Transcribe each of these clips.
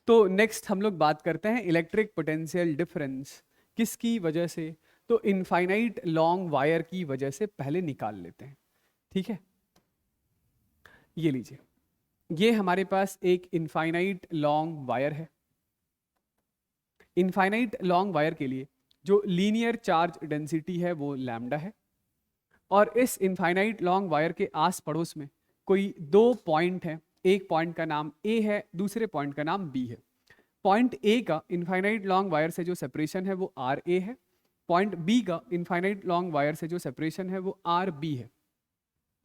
तो नेक्स्ट हम लोग बात करते हैं इलेक्ट्रिक पोटेंशियल डिफरेंस किसकी वजह से, तो इनफाइनाइट लॉन्ग वायर की वजह से पहले निकाल लेते हैं। ठीक है, ये लीजिए, ये हमारे पास एक इनफाइनाइट लॉन्ग वायर है। इनफाइनाइट लॉन्ग वायर के लिए जो लीनियर चार्ज डेंसिटी है वो लैम्डा है, और इस इनफाइनाइट लॉन्ग वायर के आस पड़ोस में कोई दो पॉइंट है, एक पॉइंट का नाम ए है, दूसरे पॉइंट का नाम बी है। पॉइंट ए का इनफाइनाइट लॉन्ग वायर से जो सेपरेशन है वो आर ए है, पॉइंट बी का इनफाइनाइट लॉन्ग वायर से जो सेपरेशन है वो आर बी है।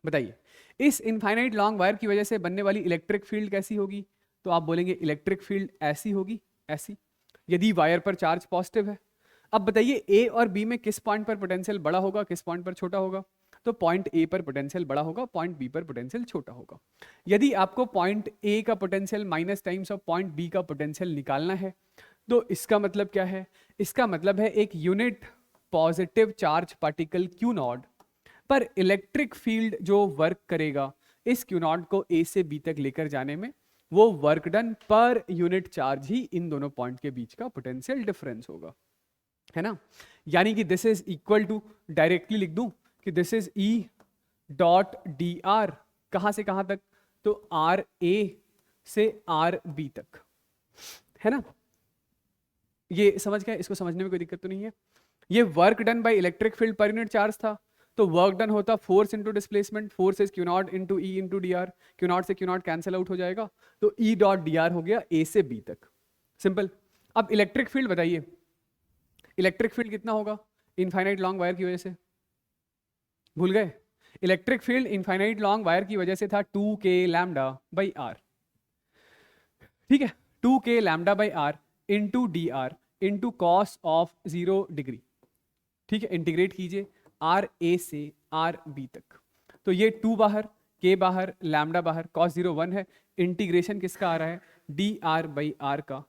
बताइए, इस इनफाइनाइट लॉन्ग वायर की वजह से बनने वाली इलेक्ट्रिक फील्ड कैसी होगी, तो आप बोलेंगे इलेक्ट्रिक फील्ड ऐसी होगी, ऐसी, यदि वायर पर चार्ज पॉजिटिव है। अब बताइए ए और बी में किस पॉइंट पर पोटेंशियल बड़ा होगा, किस पॉइंट पर छोटा होगा, तो पॉइंट ए पर पोटेंशियल बड़ा होगा, पॉइंट बी पर पोटेंशियल छोटा होगा। यदि आपको पॉइंट ए का potential minus times of point B का पोटेंशियल निकालना है, तो इसका मतलब क्या है, इसका मतलब है एक unit positive charge particle Q not पर इलेक्ट्रिक फील्ड जो वर्क करेगा इस क्यू नॉट को ए से बी तक लेकर जाने में, वो वर्क डन पर यूनिट चार्ज ही इन दोनों पॉइंट के बीच का पोटेंशियल डिफरेंस होगा, है ना। यानी कि this is equal to, directly लिख दूं कि this is E dot D R, कहां से कहां तक, तो आर ए से आर बी तक, है ना। ये समझ गए, इसको समझने में कोई दिक्कत तो नहीं है। ये work done by electric field पर यूनिट चार्ज था, तो वर्क डन होता force into displacement, force is Q not into E into D are, Q not से क्यू नॉट कैंसिल आउट हो जाएगा, तो ई डॉट डी आर हो गया ए से बी तक, सिंपल। अब इलेक्ट्रिक फील्ड बताइए, इलेक्ट्रिक फील्ड कितना होगा इनफाइनाइट लॉन्ग वायर की वजह से, भूल गए। Electric field infinite long wire की वजह से था 2k लैम्डा बाई आर, ठीक है, 2k lambda by R into D R into cos of 0 degree, ठीक है, इंटीग्रेट कीजिए आर ए से आर बी तक, तो ये 2 बाहर, के बाहर, लैम्डा बाहर, कॉस 0 1 है, इंटीग्रेशन किसका आ रहा है, डी आर बाई आर का,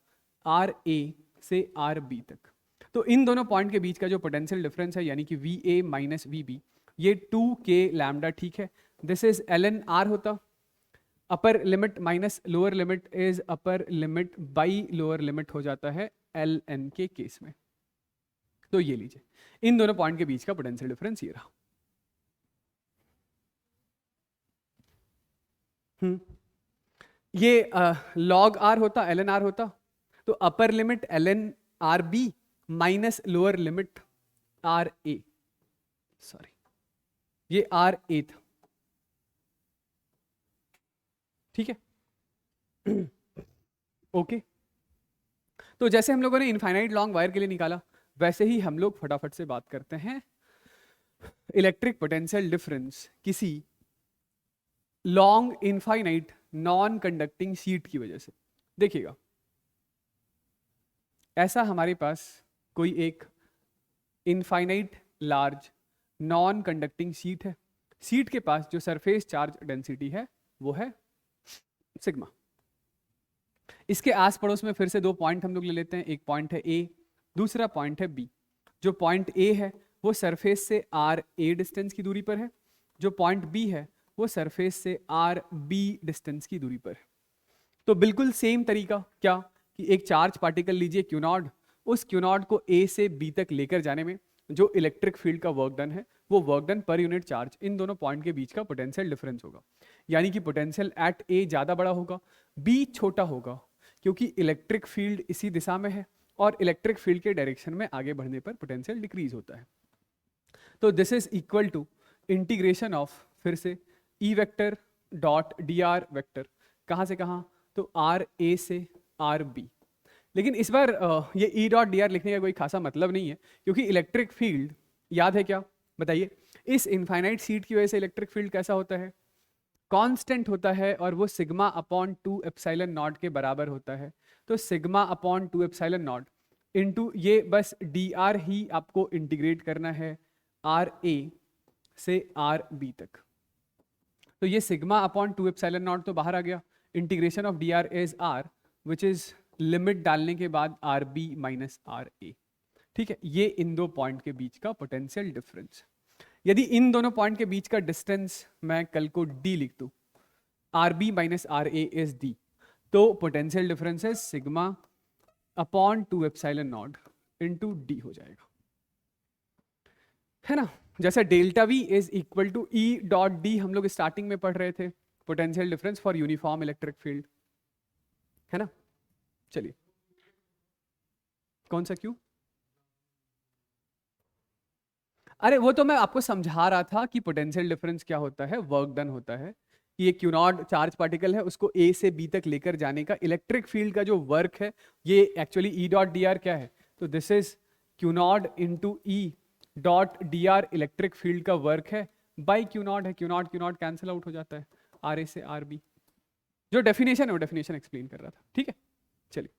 आर ए से आर बी तक। तो इन दोनों पॉइंट के बीच का जो पोटेंशियल डिफरेंस है यानी कि V A minus V B, ये 2k लैम्डा, ठीक है, this is L N R होता, upper limit minus lower limit is upper limit by lower limit हो जाता है एल एन के केस में। तो ये लीजिए, इन दोनों पॉइंट के बीच का पोटेंशियल डिफरेंस ये रहा। ये लॉग आर होता, एल एन आर होता, तो upper limit L N R B minus lower limit R A, sorry ये आर ए था, ठीक है। ओके, तो जैसे हम लोगों ने इनफाइनाइट लॉन्ग वायर के लिए निकाला, वैसे ही हम लोग फटाफट से बात करते हैं इलेक्ट्रिक पोटेंशियल डिफरेंस किसी long infinite non conducting sheet की वजह से। देखिएगा, ऐसा हमारे पास कोई एक infinite large non conducting sheet है, शीट के पास जो सरफेस चार्ज डेंसिटी है वो है सिग्मा। इसके आस पड़ोस में फिर से दो पॉइंट हम लोग ले लेते हैं, एक पॉइंट है ए, दूसरा पॉइंट है बी। जो पॉइंट ए है वो सरफेस से आर ए डिस्टेंस की दूरी पर है, जो पॉइंट बी है वो सरफेस से आर बी डिस्टेंस की दूरी पर है। तो बिल्कुल सेम तरीका क्या कि एक चार्ज पार्टिकल लीजिए क्यू नॉट, उस क्यू नॉट को ए से बी तक लेकर जाने में जो इलेक्ट्रिक फील्ड का वर्क डन है वो वर्क डन पर यूनिट चार्ज इन दोनों पॉइंट के बीच का पोटेंशियल डिफरेंस होगा। यानी कि पोटेंशियल एट ए ज़्यादा बड़ा होगा, बी छोटा होगा, क्योंकि इलेक्ट्रिक फील्ड इसी दिशा में है और इलेक्ट्रिक फील्ड के डायरेक्शन में आगे बढ़ने पर पोटेंशियल डिक्रीज होता है। तो this is equal to integration of, फिर से E vector dot D R vector, कहाँ से कहाँ, तो आर ए से आर बी। लेकिन इस बार ये ई डॉट डी आर लिखने का कोई खासा मतलब नहीं है, क्योंकि इलेक्ट्रिक फील्ड याद है क्या, बताइए, इस इनफाइनाइट शीट की वजह से इलेक्ट्रिक फील्ड कैसा होता है, कांस्टेंट होता है, और वो सिग्मा अपॉन 2 एप्सिलॉन नॉट के बराबर होता है। तो sigma upon 2 epsilon not into ये बस डी आर ही आपको इंटीग्रेट करना है आर ए से आर बी तक। तो ये सिग्मा अपॉन 2 एप्सिलॉन नॉट तो बाहर आ गया, integration of D R is R, which is limit डालने के बाद R B minus R A, ठीक है। ये इन दो पॉइंट के बीच का पोटेंशियल डिफरेंस। यदि इन दोनों पॉइंट के बीच का डिस्टेंस मैं कल को d लिख दूं, R B minus R A is D, तो पोटेंशियल डिफरेंस है sigma upon 2 epsilon naught into D हो जाएगा, है ना। जैसे delta V is equal to E dot D हम लोग स्टार्टिंग में पढ़ रहे थे, potential difference for uniform electric field, है ना। चलिए, कौन सा क्यू? अरे वो तो मैं आपको समझा रहा था कि पोटेंशियल डिफरेंस क्या होता है, वर्क डन होता है कि ये क्यू नॉट चार्ज पार्टिकल है, उसको ए से बी तक लेकर जाने का इलेक्ट्रिक फील्ड का जो वर्क है, ये actually E dot D are क्या है, तो this is Q not into E dot D are electric field का वर्क है, बाई क्यू नॉट है, क्यू नॉट कैंसिल आउट हो जाता है आर ए से आर बी। जो डेफिनेशन है वो डेफिनेशन एक्सप्लेन कर रहा था, ठीक है। चलिए।